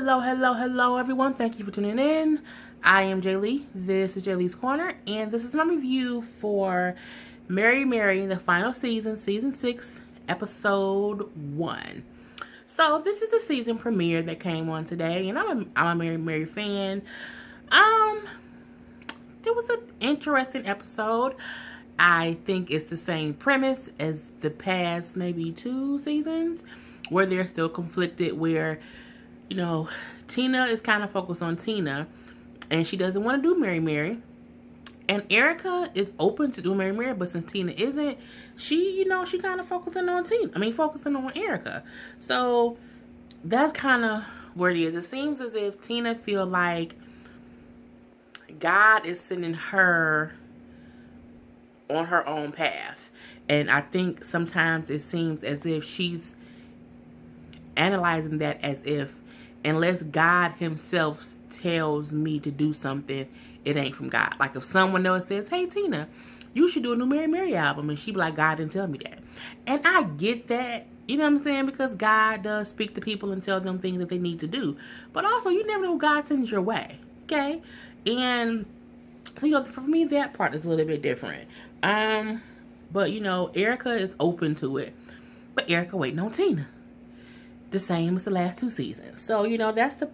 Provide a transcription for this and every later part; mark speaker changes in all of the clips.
Speaker 1: Hello, everyone. Thank you for tuning in. I am Jay Lee. This is Jay Lee's Corner, and this is my review for Mary, the final season, season 6, episode 1. So this is the season premiere that came on today, and I'm a Mary fan. It was an interesting episode. I think it's the same premise as the past maybe 2 seasons, where they're still conflicted, where, you know, Tina is kind of focused on Tina, and she doesn't want to do Mary. And Erica is open to do Mary, but since Tina isn't, she kind of focusing on focusing on Erica. So that's kind of where it is. It seems as if Tina feel like God is sending her on her own path. And I think sometimes it seems as if she's analyzing that as if, unless God himself tells me to do something, it ain't from God. Like if someone else says, hey Tina, you should do a new Mary album, and she be like, God didn't tell me that. And I get that, you know what I'm saying, because God does speak to people and tell them things that they need to do. But also, you never know who God sends your way, okay? And so, for me, that part is a little bit different. But, Erica is open to it. But Erica waiting on Tina. The same as the last 2 seasons. So, that's the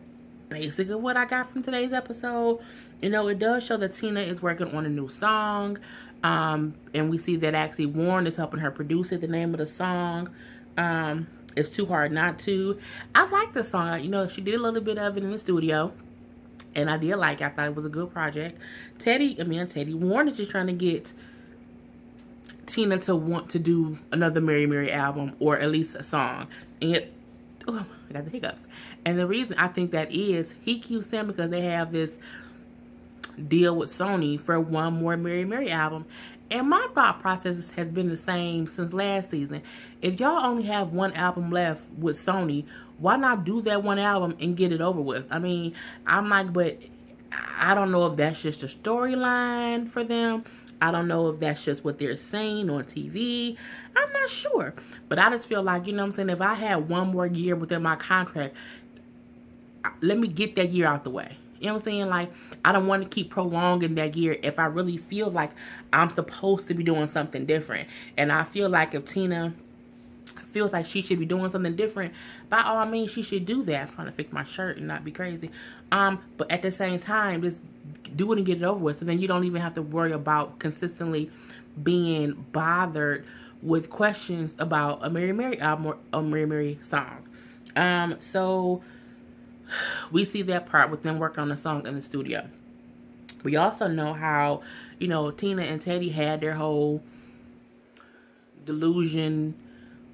Speaker 1: basic of what I got from today's episode. It does show that Tina is working on a new song. And we see that actually Warren is helping her produce it. The name of the song is Too Hard Not To. I like the song. She did a little bit of it in the studio. And I did like it. I thought it was a good project. Warren is just trying to get Tina to want to do another Mary album, or at least a song. And I got the hiccups. And the reason I think that is, he keeps saying because they have this deal with Sony for one more Mary album. And my thought process has been the same since last season. If y'all only have one album left with Sony, why not do that one album and get it over with? I'm like, but I don't know if that's just a storyline for them. I don't know if that's just what they're saying on TV. I'm not sure. But I just feel like, if I had one more year within my contract, let me get that year out the way. You know what I'm saying? Like, I don't want to keep prolonging that year if I really feel like I'm supposed to be doing something different. And I feel like if Tina feels like she should be doing something different, by all means, she should do that. I'm trying to fix my shirt and not be crazy. But at the same time, just do it and get it over with. So then you don't even have to worry about consistently being bothered with questions about a Mary album or a Mary song. So we see that part with them working on the song in the studio. We also know how, Tina and Teddy had their whole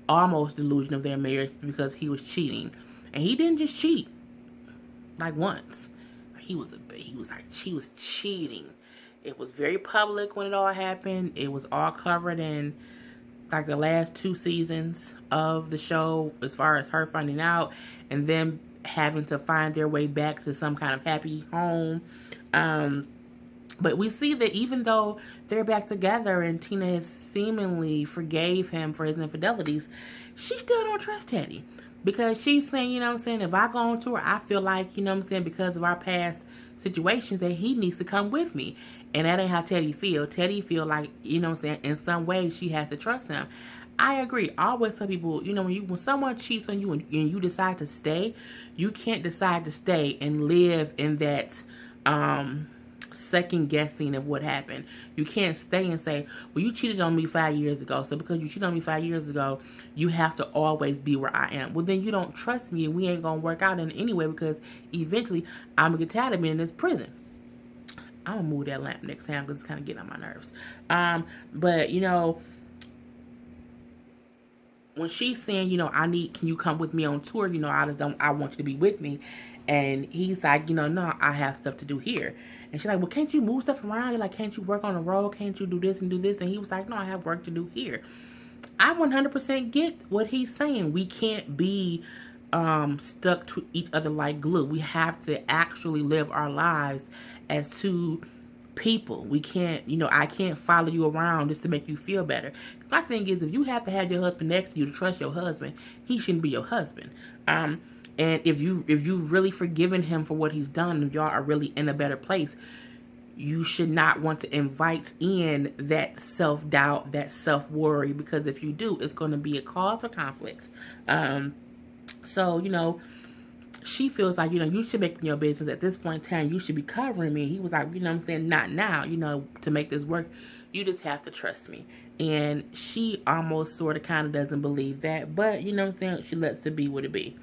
Speaker 1: almost delusion of their marriage because he was cheating. And he didn't just cheat like once. She was cheating. It was very public when it all happened. It was all covered in like the last 2 seasons of the show, as far as her finding out and them having to find their way back to some kind of happy home. But we see that even though they're back together and Tina has seemingly forgave him for his infidelities, she still don't trust Teddy. Because she's saying, if I go on tour, I feel like, because of our past situations, that he needs to come with me. And that ain't how Teddy feel. Teddy feel like, in some way she has to trust him. I agree. I always tell people, when someone cheats on you and you decide to stay, you can't decide to stay and live in that second guessing of what happened. You can't stay and say, well, you cheated on me 5 years ago, so because you cheated on me 5 years ago, you have to always be where I am. Well, then you don't trust me, and we ain't gonna work out in any way, because eventually I'm gonna get tired of being in this prison. I'm gonna move that lamp next time because it's kind of getting on my nerves. But when she's saying, can you come with me on tour? I want you to be with me. And he's like, no, I have stuff to do here. And she's like, well, can't you move stuff around? You're like, can't you work on the road? Can't you do this and do this? And he was like, no, I have work to do here. I 100% get what he's saying. We can't be stuck to each other like glue. We have to actually live our lives as 2 people. We can't, I can't follow you around just to make you feel better. My thing is, if you have to have your husband next to you to trust your husband, he shouldn't be your husband. And if you've really forgiven him for what he's done, and y'all are really in a better place, you should not want to invite in that self-doubt, that self-worry, because if you do, it's going to be a cause for conflict. So, she feels like, you should make your business at this point in time. You should be covering me. He was like, I'm saying, not now, to make this work. You just have to trust me. And she almost sort of kind of doesn't believe that. But, she lets it be what it be.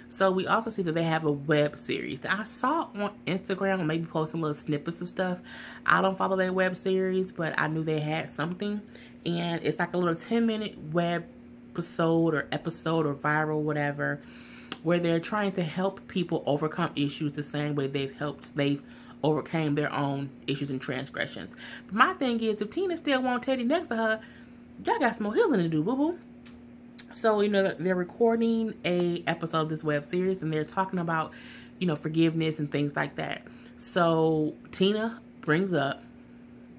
Speaker 1: So we also see that they have a web series that I saw on Instagram, or maybe posting little snippets of stuff. I don't follow their web series, but I knew they had something. And it's like a little 10-minute web episode or viral, whatever, where they're trying to help people overcome issues the same way they've overcame their own issues and transgressions. But my thing is, if Tina still wants Teddy next to her, y'all got some more healing to do, boo-boo. So, they're recording a episode of this web series, and they're talking about, forgiveness and things like that. So Tina brings up,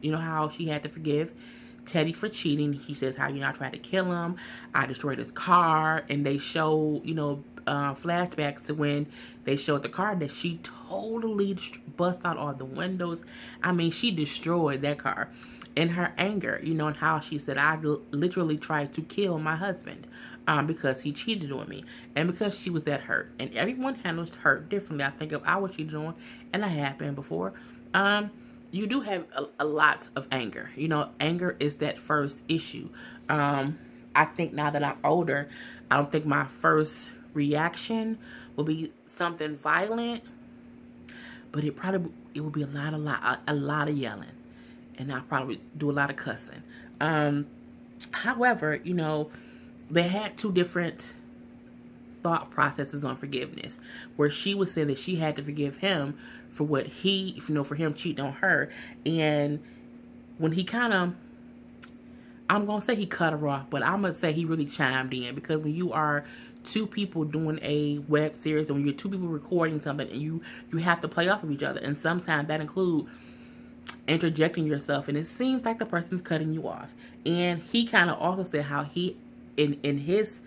Speaker 1: how she had to forgive Teddy for cheating. He says how, I tried to kill him. I destroyed his car. And they show, flashbacks to when they showed the car that she totally bust out all the windows. I mean, she destroyed that car. In her anger, and how she said, I literally tried to kill my husband because he cheated on me. And because she was that hurt. And everyone handles hurt differently. I think if I was cheated on, and I have been before, you do have a lot of anger. Anger is that first issue. I think now that I'm older, I don't think my first reaction will be something violent. But it will be a lot of yelling. And I'll probably do a lot of cussing. However, they had two different thought processes on forgiveness, where she was saying that she had to forgive him for what for him cheating on her. And when he I'm going to say he cut her off, but I'm going to say he really chimed in, because when you are two people doing a web series, and when you're two people recording something, and you have to play off of each other, and sometimes that includes interjecting yourself, and it seems like the person's cutting you off. And he kind of also said how he, in his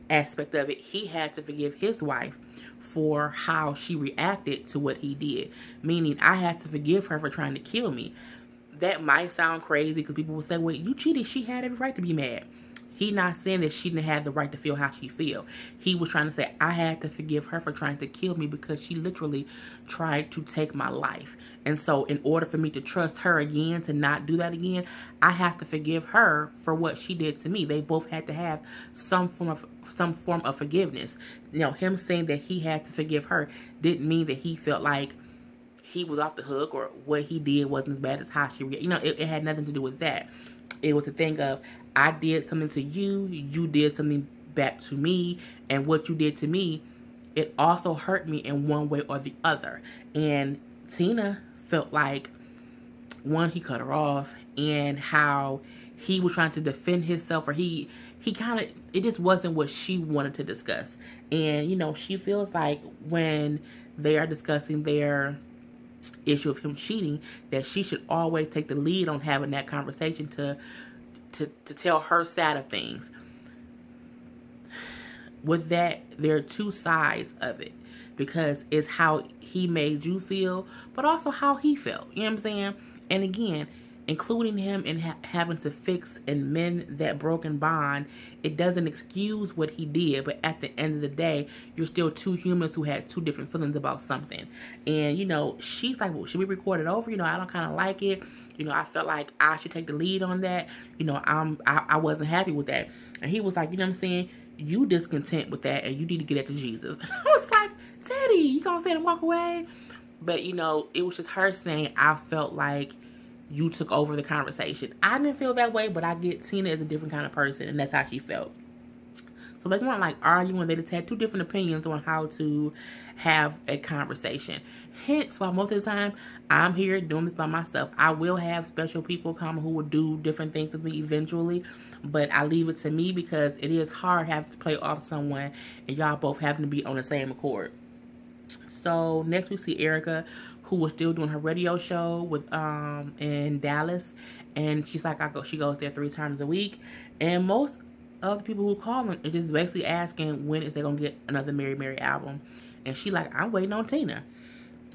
Speaker 1: aspect of it, he had to forgive his wife for how she reacted to what he did. Meaning, I had to forgive her for trying to kill me. That might sound crazy, because people will say, wait, you cheated, she had every right to be mad. He not saying that she didn't have the right to feel how she feel. He was trying to say, I had to forgive her for trying to kill me, because she literally tried to take my life. And so in order for me to trust her again, to not do that again, I have to forgive her for what she did to me. They both had to have some form of forgiveness. Him saying that he had to forgive her didn't mean that he felt like he was off the hook, or what he did wasn't as bad as how she reacted. It had nothing to do with that. It was a thing of, I did something to you, you did something back to me, and what you did to me, it also hurt me in one way or the other. And Tina felt like, one, he cut her off, and how he was trying to defend himself, or he kind of, it just wasn't what she wanted to discuss. And, she feels like when they are discussing their issue of him cheating, that she should always take the lead on having that conversation to tell her side of things. With that, there are two sides of it, because it's how he made you feel, but also how he felt. You know what I'm saying? And again, including him in having to fix and mend that broken bond, it doesn't excuse what he did, but at the end of the day, you're still two humans who had two different feelings about something. And, she's like, well, should we record it over? I don't kind of like it. I felt like I should take the lead on that. I wasn't happy with that. And he was like, you discontent with that, and you need to get it to Jesus. I was like, Teddy, you gonna say to walk away? But, it was just her saying, I felt like you took over the conversation. I didn't feel that way, but I get Tina is a different kind of person, and that's how she felt. So they weren't arguing. They just had two different opinions on how to have a conversation. Hence why most of the time I'm here doing this by myself. I will have special people come who will do different things with me eventually, but I leave it to me, because it is hard having to play off someone and y'all both having to be on the same accord. So next we see Erica, who was still doing her radio show with in Dallas, and she's like, she goes there 3 times a week, and most other people who calling and just basically asking when is they gonna get another Mary Mary album. And she like, I'm waiting on Tina.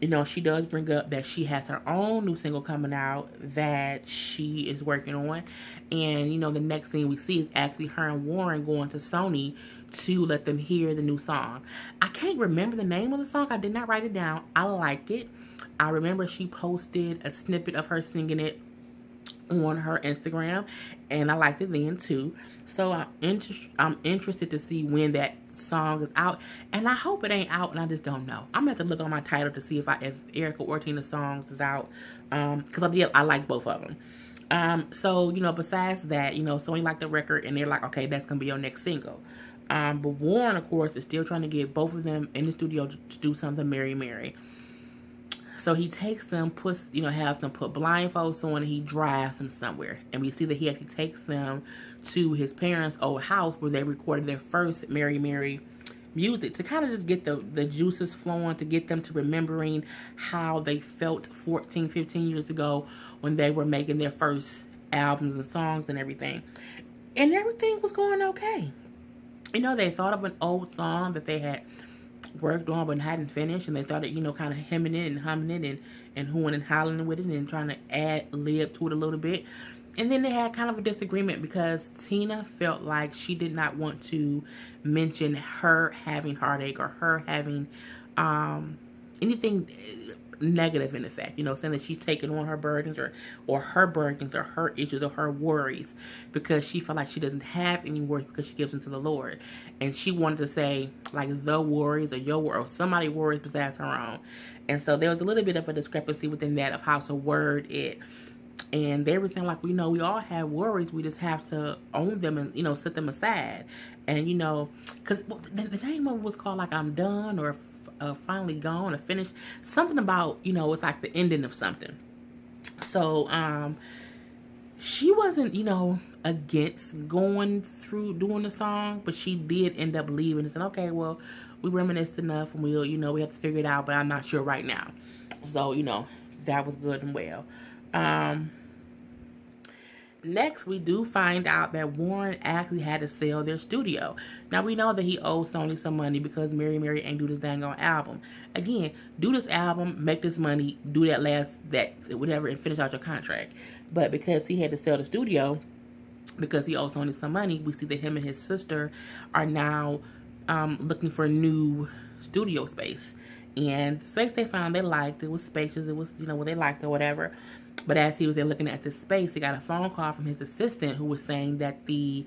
Speaker 1: You know, she does bring up that she has her own new single coming out that she is working on. And, you know, the next thing we see is actually her and Warren going to Sony to let them hear the new song. I can't remember the name of the song. I did not write it down. I like it. I remember she posted a snippet of her singing it on her Instagram, and I liked it then too. So I'm interested to see when that song is out, and I hope it ain't out, and I just don't know. I'm gonna have to look on my title to see if Erica or Tina's songs is out, because I like both of them. So, you know, besides that, you know, Sony liked the record, and they're like, okay, that's gonna be your next single. But Warren, of course, is still trying to get both of them in the studio to do something Mary Mary. So he takes them, has them put blindfolds on, and he drives them somewhere. And we see that he actually takes them to his parents' old house where they recorded their first Mary Mary music to kind of just get the juices flowing, to get them to remembering how they felt 14, 15 years ago when they were making their first albums and songs and everything. And everything was going okay. You know, they thought of an old song that they had worked on but hadn't finished, and they started, you know, kind of hemming it and humming it and hooing and hollering with it and trying to add lib to it a little bit. And then they had kind of a disagreement because Tina felt like she did not want to mention her having heartache or her having anything negative in effect, you know, saying that she's taking on her burdens or her burdens or her issues or her worries, because she felt like she doesn't have any worries because she gives them to the Lord. And she wanted to say like the worries or your worries or somebody's worries besides her own. And so there was a little bit of a discrepancy within that of how to word it. And they were saying like, we know we all have worries, we just have to own them and, you know, set them aside. And, you know, because the name of it was called like I'm Done or finally gone or finished, something about, you know, it's like the ending of something. So she wasn't, you know, against going through doing the song, but she did end up leaving and said, okay, well, we reminisced enough and we'll, you know, we have to figure it out, but I'm not sure right now. So, you know, that was good and well. Next, we do find out that Warren actually had to sell their studio. Now, we know that he owes Sony some money because Mary Mary ain't do this dang on album. Again, do this album, make this money, do that whatever, and finish out your contract. But because he had to sell the studio, because he owes Sony some money, we see that him and his sister are now looking for a new studio space. And the space they found, they liked. It was spacious. It was, you know, what they liked or whatever. But as he was there looking at this space, he got a phone call from his assistant who was saying that a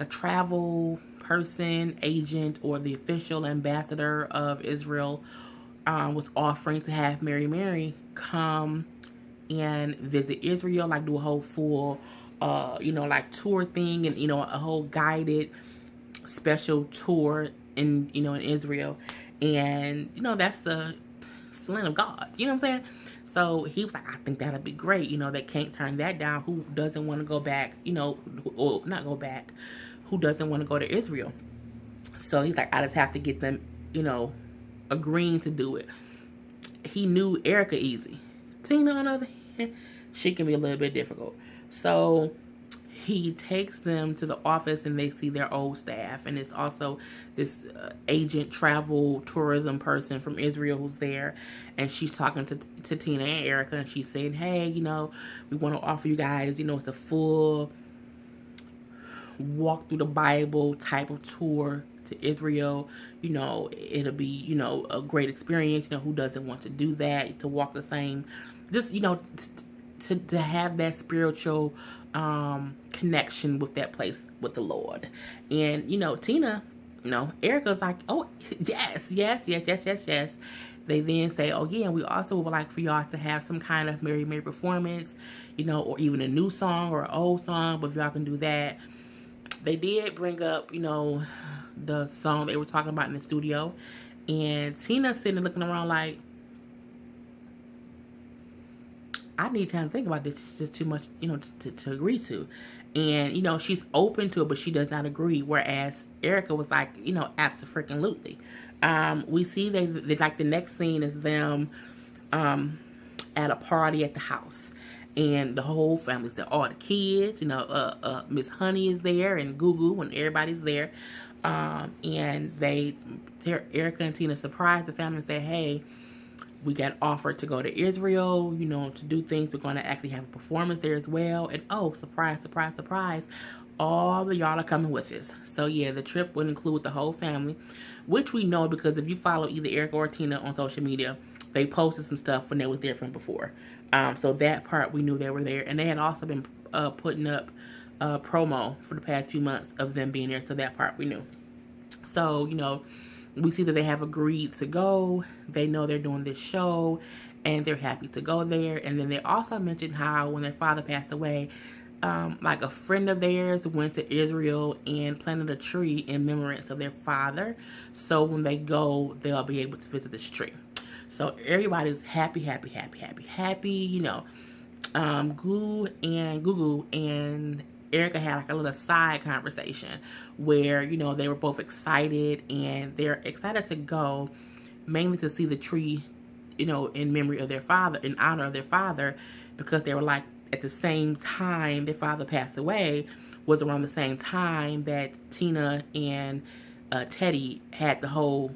Speaker 1: travel person, agent, or the official ambassador of Israel was offering to have Mary Mary come and visit Israel, like do a whole full, like tour thing and, you know, a whole guided special tour in Israel. And, you know, that's the land of God. You know what I'm saying? So he was like, I think that'd be great. You know, they can't turn that down. Who doesn't want to go back, you know, or not go back? Who doesn't want to go to Israel? So he's like, I just have to get them, you know, agreeing to do it. He knew Erica easy. Tina, on the other hand, she can be a little bit difficult. So he takes them to the office and they see their old staff. And it's also this agent, travel, tourism person from Israel who's there. And she's talking to Tina and Erica. And she's saying, hey, you know, we want to offer you guys, you know, it's a full walk through the Bible type of tour to Israel. You know, it'll be, you know, a great experience. You know, who doesn't want to do that? To walk the same, just, you know, to have that spiritual connection with that place with the Lord. And, you know, Tina, you know, Erica's like, oh, yes. They then say, oh, yeah, and we also would like for y'all to have some kind of Mary Mary performance, you know, or even a new song or an old song, but if y'all can do that. They did bring up, you know, the song they were talking about in the studio. And Tina's sitting looking around like, I need time to think about this. It's just too much, you know, to agree to. And, you know, she's open to it, but she does not agree. Whereas Erica was like, you know, abso-freaking-lutely. We see they like the next scene is them at a party at the house. and the whole family's there. All the kids, Miss Honey is there, and Goo and everybody's there. And Erica and Tina surprised the family and said, hey, we got offered to go to Israel, to do things. We're going to actually have a performance there as well. And oh, surprise, surprise, surprise, all of y'all are coming with us. So yeah, the trip would include the whole family, which we know because if you follow either Erica or Tina on social media, they posted some stuff when they was there from before. So that part we knew they were there. And they had also been putting up promo for the past few months of them being there. So that part we knew. So, we see that they have agreed to go. They know they're doing this show and they're happy to go there. And then they also mentioned how when their father passed away, like a friend of theirs went to Israel and planted a tree in remembrance of their father. So when they go, they'll be able to visit this tree. So everybody's happy. Goo and Erica had like a little side conversation where, they were both excited, and they're excited to go mainly to see the tree, in memory of their father, in honor of their father, because they were like at the same time their father passed away was around the same time that Tina and Teddy had the whole,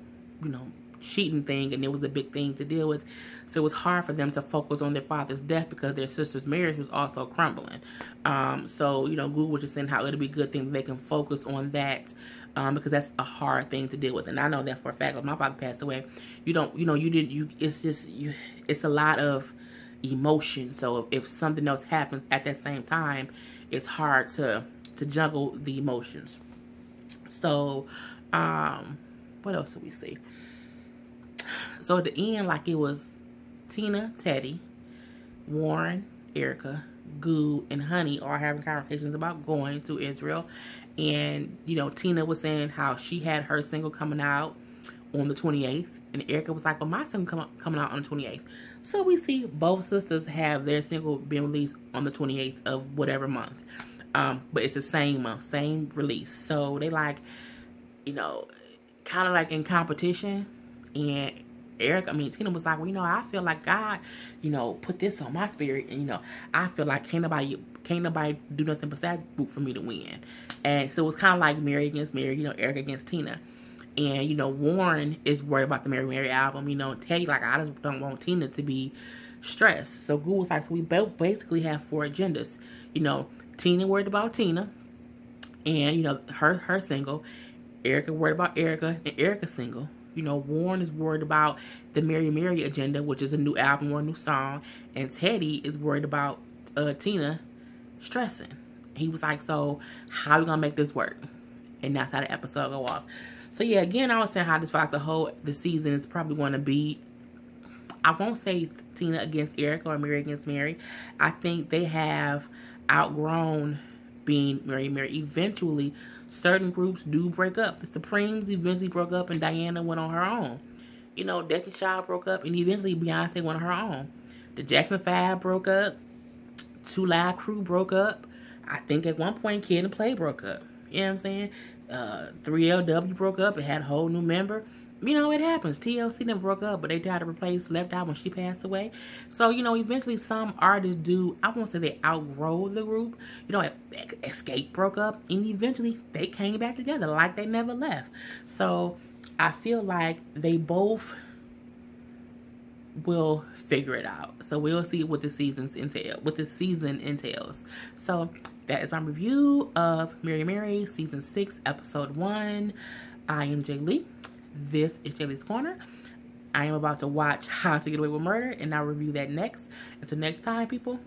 Speaker 1: cheating thing, and it was a big thing to deal with. So it was hard for them to focus on their father's death because their sister's marriage was also crumbling. So Google was just saying how it'll be a good thing that they can focus on that, because that's a hard thing to deal with. And I know that for a fact. When my father passed away, it's a lot of emotion. So if something else happens at that same time, it's hard to juggle the emotions. So what else did we see? So at the end, like, it was Tina, Teddy, Warren, Erica, Goo, and Honey are having conversations about going to Israel. And, Tina was saying how she had her single coming out on the 28th. And Erica was like, well, my single coming out on the 28th. So we see both sisters have their single being released on the 28th of whatever month. But it's the same month, same release. So they like, kind of like in competition. And Tina was like, well, I feel like God, put this on my spirit. And, I feel like can't nobody do nothing besides root for me to win. And so it was kind of like Mary against Mary, Erica against Tina. And, Warren is worried about the Mary album. Teddy, like, I just don't want Tina to be stressed. So Google was like, so we both basically have 4 agendas. Tina worried about Tina and, her single. Erica worried about Erica and Erica's single. Warren is worried about the Mary agenda, which is a new album or a new song. And Teddy is worried about Tina stressing. He was like, so how are we going to make this work? And that's how the episode go off. So yeah, again, I was saying how I just feel like the season is probably going to be, I won't say Tina against Erica or Mary against Mary. I think they have outgrown being Mary. Eventually, certain groups do break up. The Supremes eventually broke up and Diana went on her own. Destiny Child broke up and eventually Beyonce went on her own. The Jackson 5 broke up. 2 Live Crew broke up. I think at one point Kid and Play broke up. You know what I'm saying? 3LW broke up. It had a whole new member. It happens. TLC never broke up, but they tried to replace Left Out when she passed away. So, eventually some artists do, I won't say they outgrow the group. Escape broke up, and eventually they came back together like they never left. So, I feel like they both will figure it out. So, we'll see what the season entails. So, that is my review of Mary Season 6, Episode 1. I am Jay Lee. This is Jaylee's Corner. I am about to watch How to Get Away with Murder, and I'll review that next. Until next time, people.